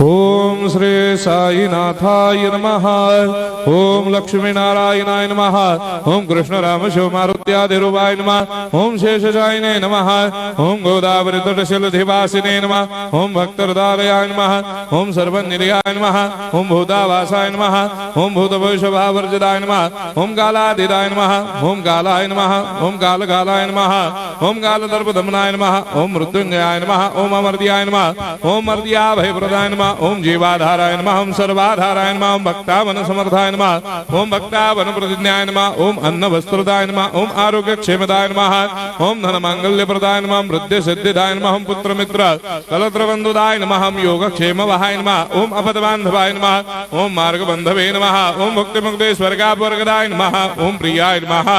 ओम श्री साईनाथाय नमः। ओम लक्ष्मी नारायणाय नमः। ओम कृष्ण राम शिव मारुत्यादिरूपाय नमः। ओम शेषशायिने नमः। ओम गोदावरी तटशिलधिवासिने नमः। ओम भक्तहृदयाय नमः। ओम सर्वनिलयाय नमः। ओम भूतावासाय नमः। ओम भूतभविष्यभावर्जिताय नमः। ओम कालातीताय नमः। ओम कालाय नमः। ओम कालकालाय नमः। ओम कालदर्पदमनाय नमः। ओम मृत्युंजयाय नमः। ओम अमर्त्याय नमः। ओम मर्त्याभयप्रदाय नमः। ओम जीवाधाराय नमः। ओम सर्वाधाराय नमः। ओम भक्तावन समर्थाय नमः। ओम भक्तावन प्रतिज्ञाय नमः। ओम अन्न वस्त्रदाय नमः। ओम आरोग्य क्षेमदाय नमः। ओम धन मांगल्य प्रदाय नमः। ओम वृद्धि सिद्धिदाय नमः। ओम पुत्र मित्र कलत्र बंधुदाय नमः। ओम योग क्षेम वहाय नमः। ओम अपद बांधवाय नमः। ओम मार्ग बंधवे नमः। ओम भक्ति मुक्ति स्वर्गापवर्गदाय नमः। ओम प्रियाय नमः।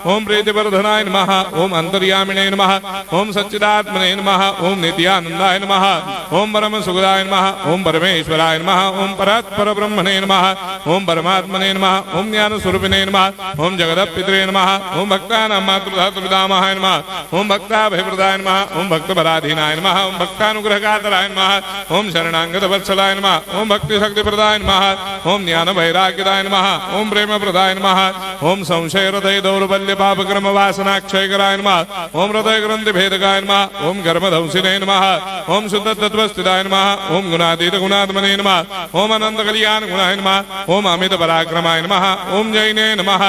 ओम प्रीतिवर्धनाय नमः। ओम अंतर्यामिने नमः। ओम सच्चिदात्मने नमः। ओम नित्यानंदाय नमः। ओम परम सुखदाय नमः। ओम परमेश्वराय नमः। ओम परात्पर ब्रह्मणे नमः। ओम परमात्मने नमः। ओम ज्ञान स्वरूपिणे नमः। ओम जगदपितरे नमः। ओम भक्तानां मातृधातुर्पितामहाय नमः। ओम भक्ताभयप्रदाय नमः। ओम भक्तपराधीनाय नमः। ओम भक्तानुग्रहकातराय नमः। ओम शरणागत वत्सलाय नमः। ओम भक्ति शक्ति प्रदाय नमः। ओम ज्ञान वैराग्यदाय नमः। ओम प्रेम प्रदाय नमः। ओम संशय हृदय दौर्बल्य पापक्रम वासना क्षयकराय नमः। ओम हृदय ग्रंथि भेदकाय नमः। ओम कर्मधंसिने नमः। ओम शुद्ध तत्वस्थिताय नमः। ओम गुणातीत गुणात्मने नमः। ओम अनंत कल्याण गुणाय नमः। ओम अमित पराक्रमाय नमः। ओम जैने नमः।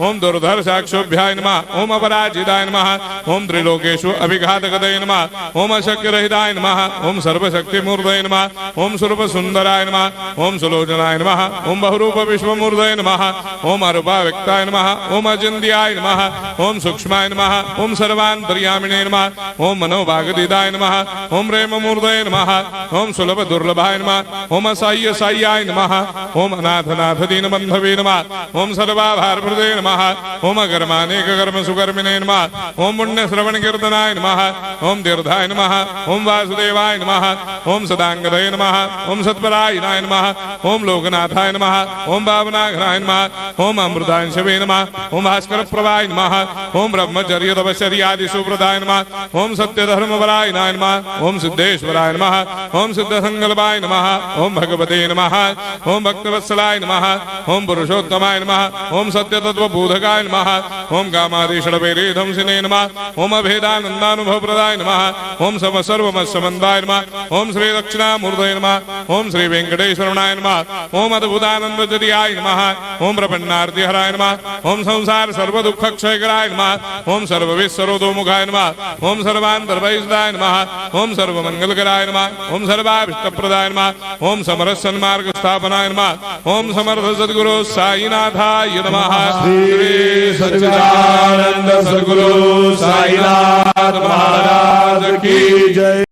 ओम दुर्धर्षाक्षोभ्याय नमः। ओम अपराजिताय नमः। ओम त्रिलोकेषु अभिघातगतये नमः। ओम अशक्यरहिताय नमः। ओम सर्वशक्तिमूर्तये नमः। ओम स्वरूप सुंदराय नमः। ओम सुलोचनाय नमः। ओम बहुरूप विश्वमूर्तये नमः। ओम अरूपाव्यक्ताय नमः। ओम अचिन्त्याय नमः। ओम सूक्ष्माय नमः। ओम सर्वान्तर्यामिने नमः। ओम मनोभागदिताय नमः। ओम प्रेममूर्तये नमः। ओम सुलभ दुर्लभाय नमः। ओम असाह्य साह्याय नमः। ओम अनाथनाथ दीनबंधवे नमः। ओम सर्वाभारप्रदे नमः। ओम अकर्मानेक कर्म सुकर्मिणे नमः। ओम पुण्य श्रवण कीर्तनाय नमः। ओम तीर्थाय नमः। ओम वासुदेवाय नमः। ओम सदांगदये नमः। ओम सत्परायणाय नमः। ओम लोकनाथाय नमः। ओम भावनाघ्नाय नमः। ओम अमृतांशवे नमः। ओम भास्कर प्रभाय नमः। ओम ब्रह्मचर्य तपश्चर्यादि सुप्रदाय नमः। ओम सत्य धर्मपरायणाय नमः। ओम सिद्धेश्वराय नमः। ओम सिद्ध संकल्पाय नमः। ओम भगवते नमः। ओम भक्तवत्सलाय नमः। ओम पुरुषोत्तमाय नमः। ओम सत्य तत्व बोधकाय नमः। ओम कामादिषडवेरेधंसिने नमः। ओम अभेदानंदानुभव प्रदाय नमः। ओम सर्वमस्संबंधाय नमः। ओम श्री दक्षिणामूर्तये नमः। ओम श्री वेंकटेश्वरनाय नमः। ओम अद्भुतानंदजरियाय नमः। ओम प्रपन्नार्तिहराय नमः। ओम संसार सर्व दुख क्षयकराय नमः। ओम सर्वविस्सरोदोमुखाय नमः। ओम सर्वांतर्वैसदाय नमः। ओम सर्वमंगलकराय नमः। ओम सर्वाभिष्टप्रदाय नमः। ओम समरस सन्मार्ग स्थापनाय नमः। ओम समर्थ सद्गुरु साईनाथाय नमः। श्री सच्चिदानंद सद्गुरु साईनाथ महाराज की जय।